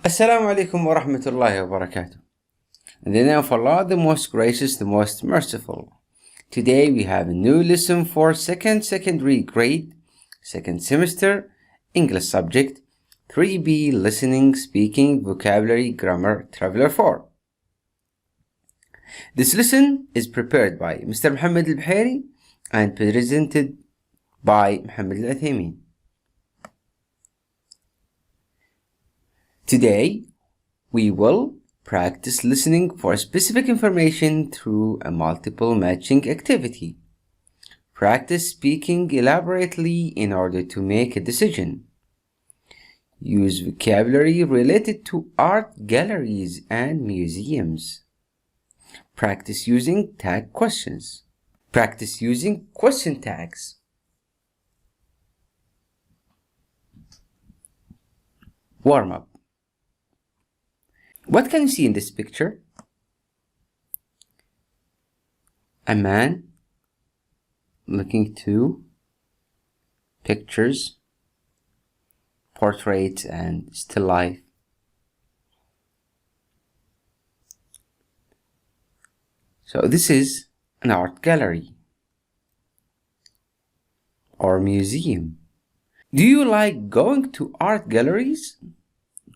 Assalamu alaikum wa rahmatullahi wa barakatuh. In the name of Allah, the most gracious, the most merciful. Today we have a new lesson for secondary grade, second semester, English subject, 3B, listening, speaking, vocabulary, grammar, traveler 4. This lesson is prepared by Mr. Muhammad al-Buhairi and presented by Muhammad al-Athaymin. Today, we will practice listening for specific information through a multiple matching activity. Practice speaking elaborately in order to make a decision. Use vocabulary related to art galleries and museums. Practice using tag questions. Practice using question tags. Warm up. What can you see in this picture? A man looking to pictures, portraits, and still life. So this is an art gallery or museum. Do you like going to art galleries?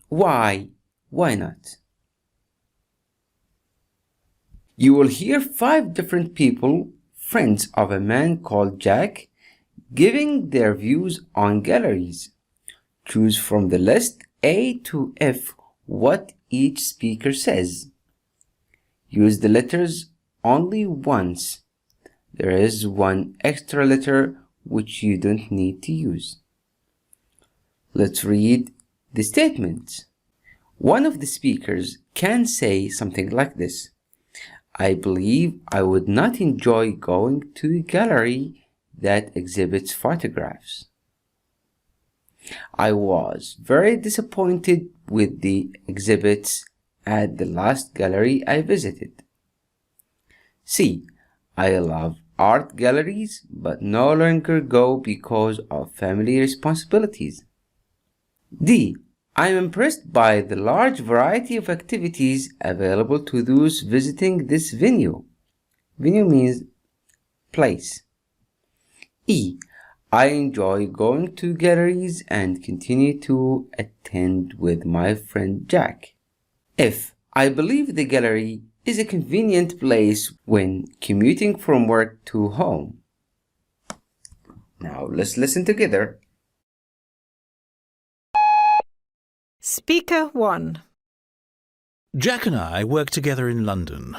Why? Why not? You will hear 5 different people, friends of a man called Jack, giving their views on galleries. Choose from the list A to F what each speaker says. Use the letters only once. There is one extra letter which you don't need to use. Let's read the statements. One of the speakers can say something like this: I believe I would not enjoy going to a gallery that exhibits photographs. I was very disappointed with the exhibits at the last gallery I visited. C. I love art galleries but no longer go because of family responsibilities. D. I am impressed by the large variety of activities available to those visiting this venue. Venue means place. E. I enjoy going to galleries and continue to attend with my friend Jack. F. I believe the gallery is a convenient place when commuting from work to home. Now let's listen together. Speaker 1. Jack and I work together in London.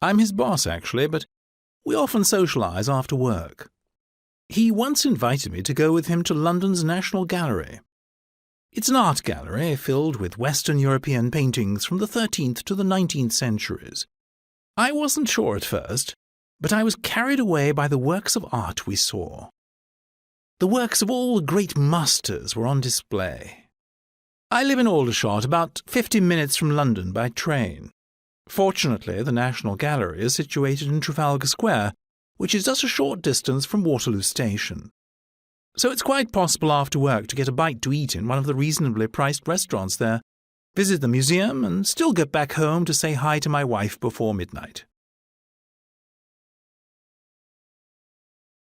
I'm his boss, actually, but we often socialise after work. He once invited me to go with him to London's National Gallery. It's an art gallery filled with Western European paintings from the 13th to the 19th centuries. I wasn't sure at first, but I was carried away by the works of art we saw. The works of all the great masters were on display. I live in Aldershot, about 50 minutes from London by train. Fortunately, the National Gallery is situated in Trafalgar Square, which is just a short distance from Waterloo Station. So it's quite possible after work to get a bite to eat in one of the reasonably priced restaurants there, visit the museum, and still get back home to say hi to my wife before midnight.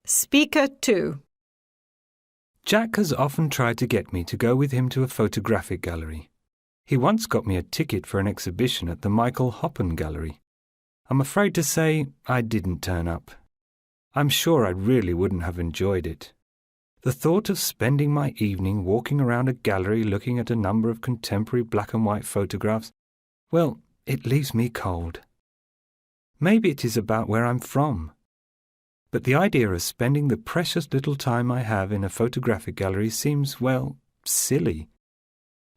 Speaker 2. Jack has often tried to get me to go with him to a photographic gallery. He once got me a ticket for an exhibition at the Michael Hoppen Gallery. I'm afraid to say I didn't turn up. I'm sure I really wouldn't have enjoyed it. The thought of spending my evening walking around a gallery looking at a number of contemporary black and white photographs, well, it leaves me cold. Maybe it is about where I'm from. But the idea of spending the precious little time I have in a photographic gallery seems, well, silly.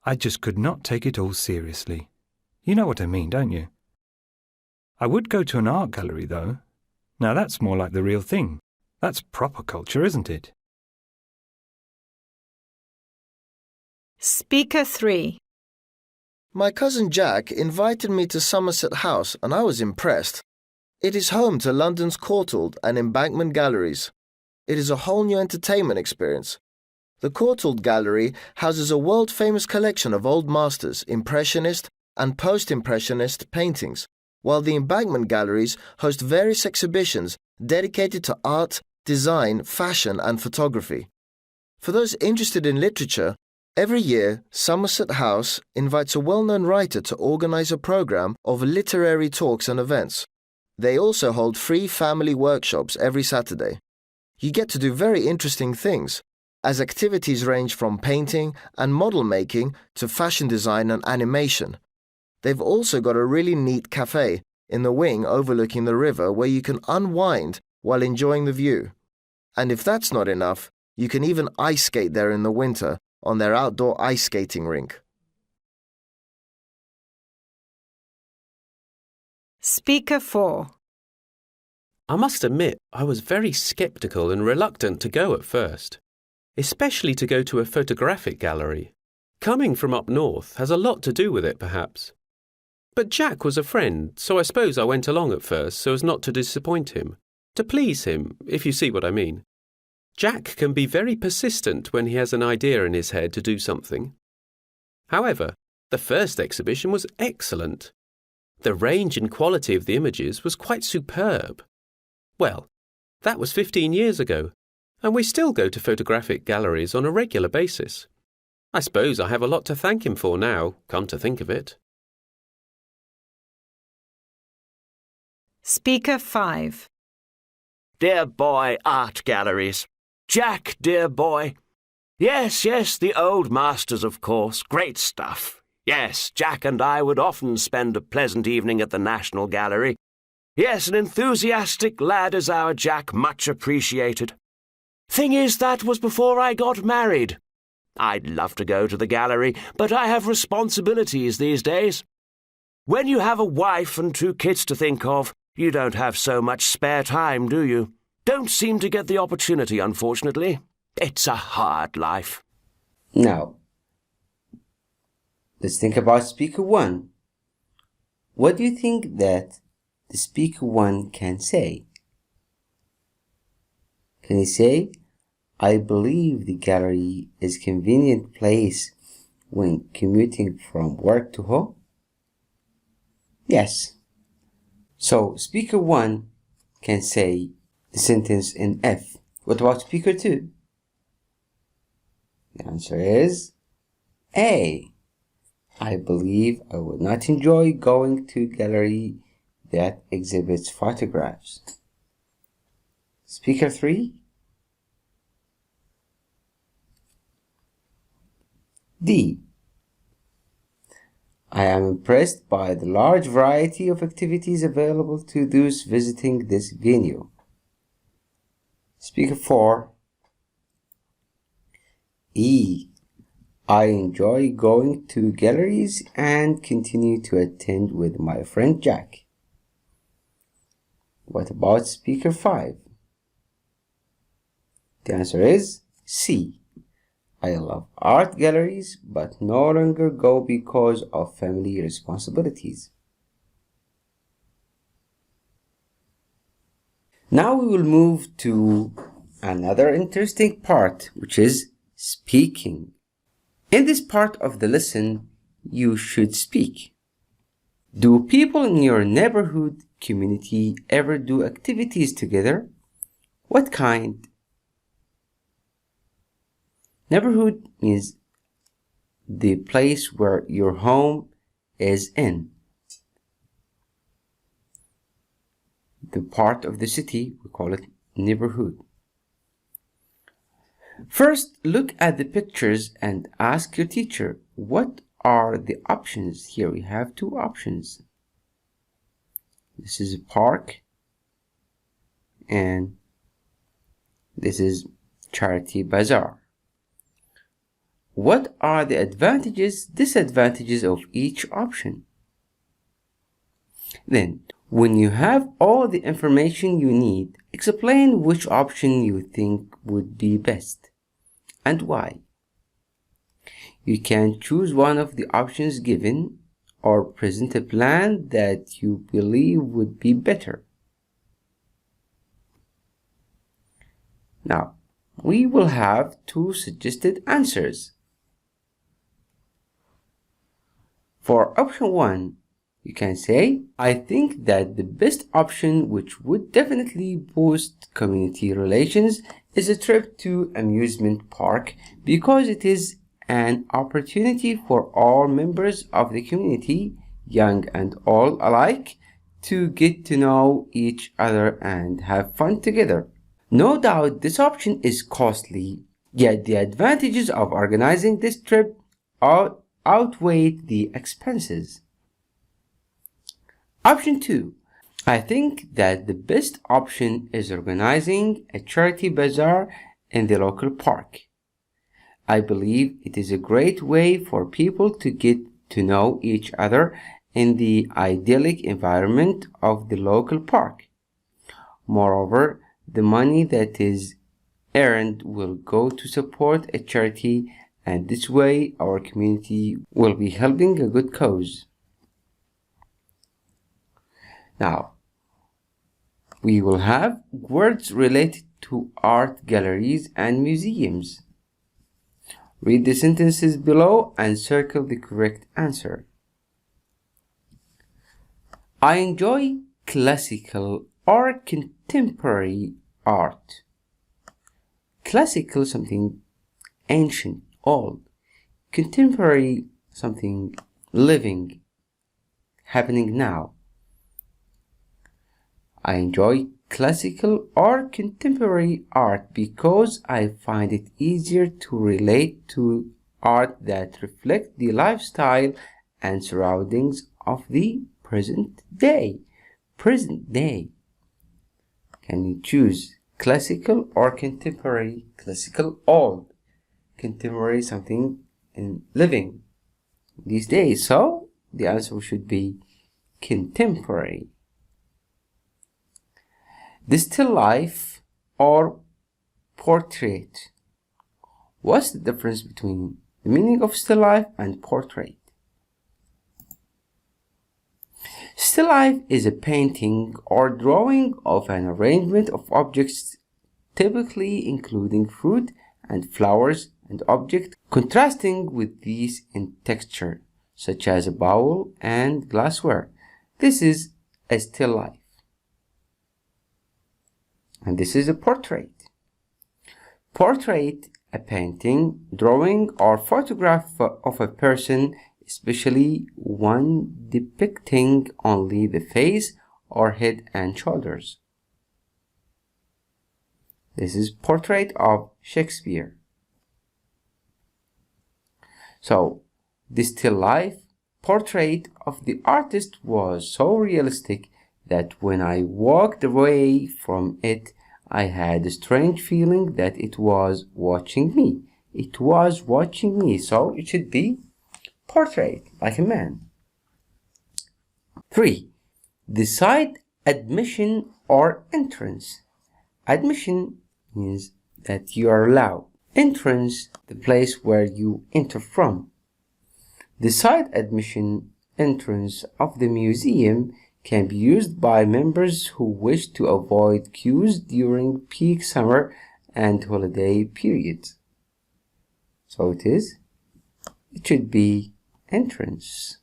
I just could not take it all seriously. You know what I mean, don't you? I would go to an art gallery, though. Now that's more like the real thing. That's proper culture, isn't it? Speaker 3. My cousin Jack invited me to Somerset House and I was impressed. It is home to London's Courtauld and Embankment galleries. It is a whole new entertainment experience. The Courtauld Gallery houses a world-famous collection of old masters, Impressionist and Post-Impressionist paintings, while the Embankment Galleries host various exhibitions dedicated to art, design, fashion and photography. For those interested in literature, every year Somerset House invites a well-known writer to organise a programme of literary talks and events. They also hold free family workshops every Saturday. You get to do very interesting things, as activities range from painting and model making to fashion design and animation. They've also got a really neat cafe in the wing overlooking the river where you can unwind while enjoying the view. And if that's not enough, you can even ice skate there in the winter on their outdoor ice skating rink. Speaker 4. I must admit, I was very sceptical and reluctant to go at first, especially to go to a photographic gallery. Coming from up north has a lot to do with it, perhaps. But Jack was a friend, so I suppose I went along at first so as not to disappoint him, to please him, if you see what I mean. Jack can be very persistent when he has an idea in his head to do something. However, the first exhibition was excellent. The range and quality of the images was quite superb. Well, that was 15 years ago, and we still go to photographic galleries on a regular basis. I suppose I have a lot to thank him for now, come to think of it. Speaker 5. Dear boy, art galleries. Jack, dear boy. Yes, the old masters, of course. Great stuff. Yes, Jack and I would often spend a pleasant evening at the National Gallery. Yes, an enthusiastic lad is our Jack, much appreciated. Thing is, that was before I got married. I'd love to go to the gallery, but I have responsibilities these days. When you have a wife and 2 kids to think of, you don't have so much spare time, do you? Don't seem to get the opportunity, unfortunately. It's a hard life. Now, let's think about Speaker 1. What do you think that the Speaker 1 can say? Can he say, I believe the gallery is a convenient place when commuting from work to home? Yes. So Speaker 1 can say the sentence in F. What about Speaker 2? The answer is A. I believe I would not enjoy going to a gallery that exhibits photographs. Speaker 3. D. I am impressed by the large variety of activities available to those visiting this venue. Speaker 4. E. I enjoy going to galleries and continue to attend with my friend Jack. What about Speaker 5? The answer is C. I love art galleries but no longer go because of family responsibilities. Now we will move to another interesting part, which is speaking. In this part of the lesson, you should speak. Do people in your neighborhood community ever do activities together? What kind? Neighborhood means the place where your home is in. The part of the city, we call it neighborhood. First, look at the pictures and ask your teacher, what are the options? Here we have 2 options. This is a park and this is charity bazaar. What are the advantages, disadvantages of each option? Then, when you have all the information you need, explain which option you think would be best and why. You can choose one of the options given or present a plan that you believe would be better. Now, we will have two suggested answers. For option 1, you can say, I think that the best option, which would definitely boost community relations, is a trip to amusement park because it is an opportunity for all members of the community, young and old alike, to get to know each other and have fun together. No doubt this option is costly, yet the advantages of organizing this trip outweigh the expenses. Option 2. I think that the best option is organizing a charity bazaar in the local park. I believe it is a great way for people to get to know each other in the idyllic environment of the local park. Moreover, the money that is earned will go to support a charity, and this way our community will be helping a good cause. Now, we will have words related to art galleries and museums. Read the sentences below and circle the correct answer. I enjoy classical or contemporary art. Classical, something ancient, old. Contemporary, something living, happening now. I enjoy classical or contemporary art because I find it easier to relate to art that reflect the lifestyle and surroundings of the present day. Present day. Can you choose classical or contemporary? Classical, old. Contemporary, something in living these days. So the answer should be contemporary. The still life or portrait. What's the difference between the meaning of still life and portrait? Still life is a painting or drawing of an arrangement of objects, typically including fruit and flowers and objects, contrasting with these in texture, such as a bowl and glassware. This is a still life. And this is a portrait. Portrait, a painting, drawing, or photograph of a person, especially one depicting only the face or head and shoulders. This is portrait of Shakespeare. So, the still life portrait of the artist was so realistic that when I walked away from it, I had a strange feeling that it was watching me. It was watching me, so it should be portrait, like a man. 3. Decide admission or entrance. Admission means that you are allowed. Entrance, the place where you enter from. The side admission entrance of the museum can be used by members who wish to avoid queues during peak summer and holiday periods. So it should be entrance.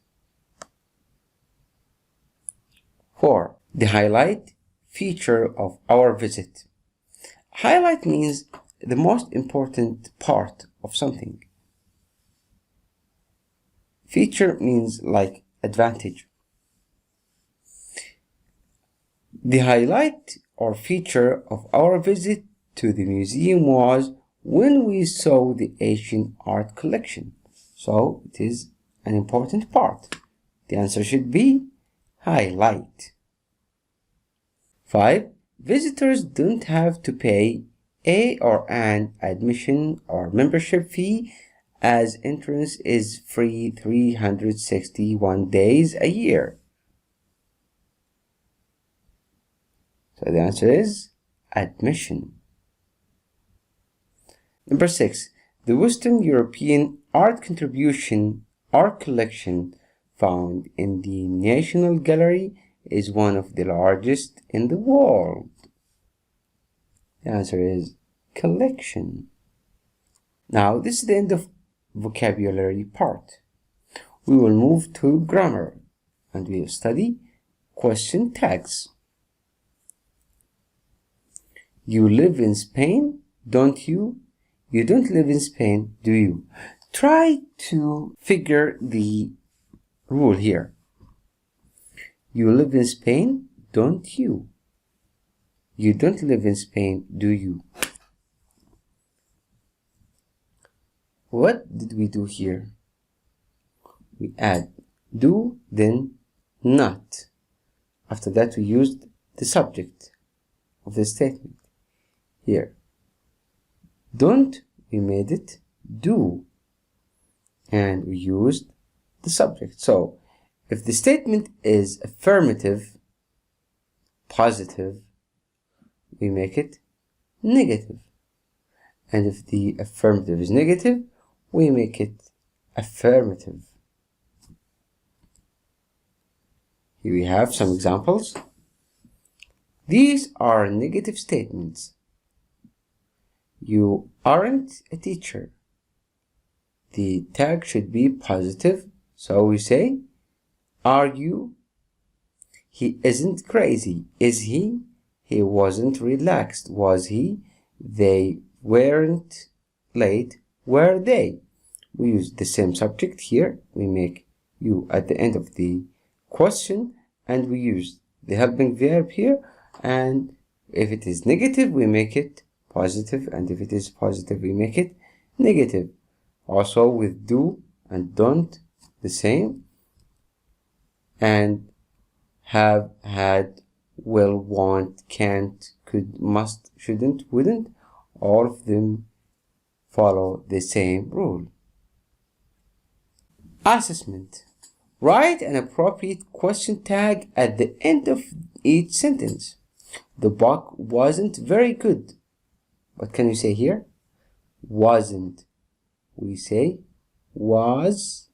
4. The highlight feature of our visit. Highlight means the most important part of something. Feature means like advantage. The highlight or feature of our visit to the museum was when we saw the Asian art collection. So it is an important part. The answer should be highlight. 5. Visitors don't have to pay a or an admission or membership fee, as entrance is free 361 days a year. So the answer is admission. Number 6. The Western European art contribution art collection found in the National Gallery is one of the largest in the world. The answer is collection. Now, this is the end of vocabulary part. We will move to grammar and we will study question tags. You live in Spain, don't you? You don't live in Spain, do you? Try to figure the rule here. You live in Spain, don't you? You don't live in Spain, do you? What did we do here? We add do, then not. After that, we used the subject of the statement. Here, don't, we made it do, and we used the subject. So, if the statement is affirmative, positive, we make it negative. And if the affirmative is negative, we make it affirmative. Here we have some examples. These are negative statements. You aren't a teacher. The tag should be positive, so we say, are you? He isn't crazy, is he? He wasn't relaxed, was he? They weren't late, were they? We use the same subject here. We make you at the end of the question, and we use the helping verb here, and if it is negative, we make it positive, and if it is positive, we make it negative. Also with do and don't, the same. And have, had, will, want, can't, could, must, shouldn't, wouldn't, all of them follow the same rule. Assessment. Write an appropriate question tag at the end of each sentence. The book wasn't very good. What can you say here? Wasn't. We say was.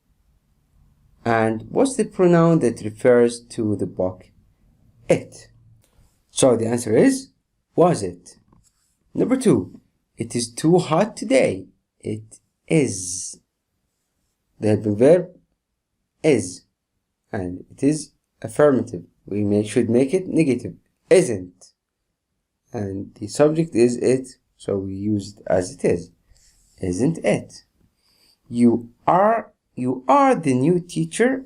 And what's the pronoun that refers to the book? It. So the answer is, was it? Number 2. It is too hot today. It is. The helping verb is. And it is affirmative. We should make it negative. Isn't. And the subject is it. So we use it as it is. Isn't it? You are the new teacher.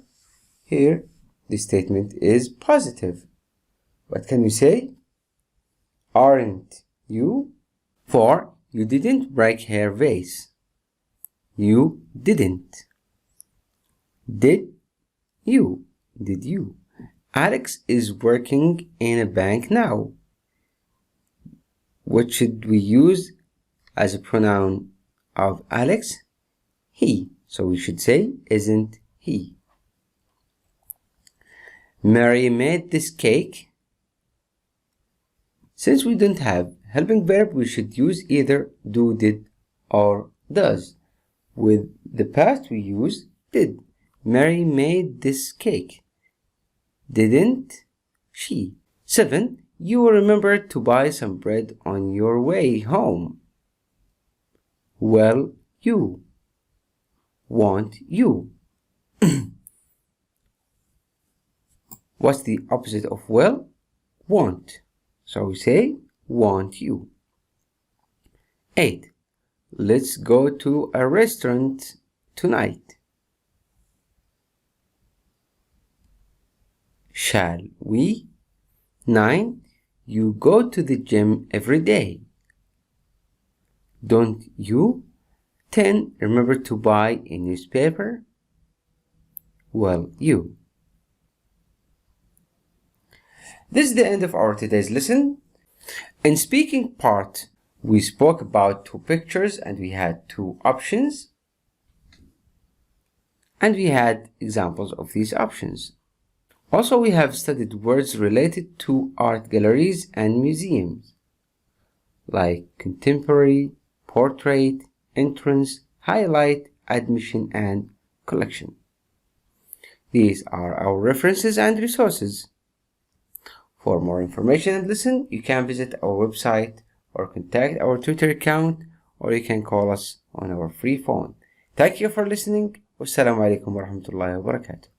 Here, the statement is positive. What can we say? Aren't you? 4. You didn't break her vase. You didn't. Did you? Did you? Alex is working in a bank now. What should we use as a pronoun of Alex? He. So we should say, isn't he? Mary made this cake. Since we don't have helping verb, we should use either do, did, or does. With the past, we use did. Mary made this cake. Didn't she? 7. You will remember to buy some bread on your way home. Well, you. Want you. What's the opposite of well? Want. So we say want you. 8. Let's go to a restaurant tonight. Shall we? 9. You go to the gym every day. Don't you? 10. Remember to buy a newspaper. Well, you. This is the end of our today's lesson. In speaking part, we spoke about 2 pictures and we had 2 options. And we had examples of these options. Also, we have studied words related to art galleries and museums, like contemporary, portrait, entrance, highlight, admission, and collection. These are our references and resources. For more information and lesson, you can visit our website or contact our Twitter account, or you can call us on our free phone. Thank you for listening. Wassalamu alaikum wa rahmatullahi wa barakatuh.